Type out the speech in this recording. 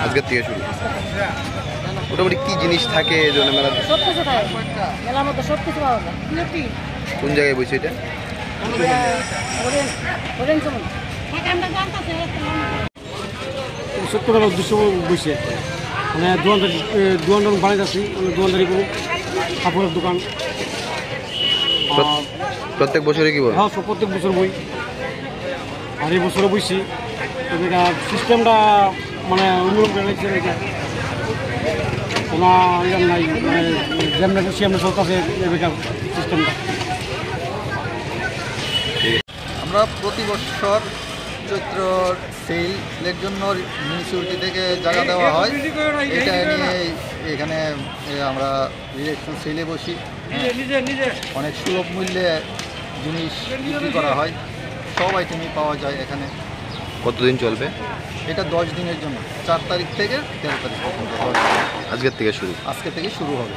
আজকের থেকে শুরু। মোটামুটি কি জিনিস থাকে এই জন্য মেলা? সব কিছু থাকে মেলার মধ্যে, সব কিছু পাওয়া যায়। কোন জায়গায় বসে এটা? সত্যকার উদ্দেশ্য বসে মানে দোকানদার বানিয়ে যাচ্ছি, দোকানদারি করুন, কাপড়ের দোকান। প্রত্যেক বছরে কি বল? হ্যাঁ, প্রত্যেক বছর বই, আর এই বছরও বইছি। এটা সিস্টেমটা মানে অন্যরকম কোনো ইয়ার নাই, মানে যেমন খুশি আমরা চলতেছে বেকার সিস্টেমটা। আমরা প্রতি বছর চৈত্র সেলের জন্য মিউনিসিপ্যালিটি থেকে জায়গা দেওয়া হয়। এটা নিয়ে এখানে আমরা ইলেকশন সেলে বসি, অনেক সুলভ মূল্যে জিনিস বিক্রি করা হয়, সব আইটেমই পাওয়া যায় এখানে। কতদিন চলবে এটা? 10 দিনের জন্য, 4 তারিখ থেকে 13 তারিখ পর্যন্ত। আজকের থেকে শুরু? আজকে থেকে শুরু হবে।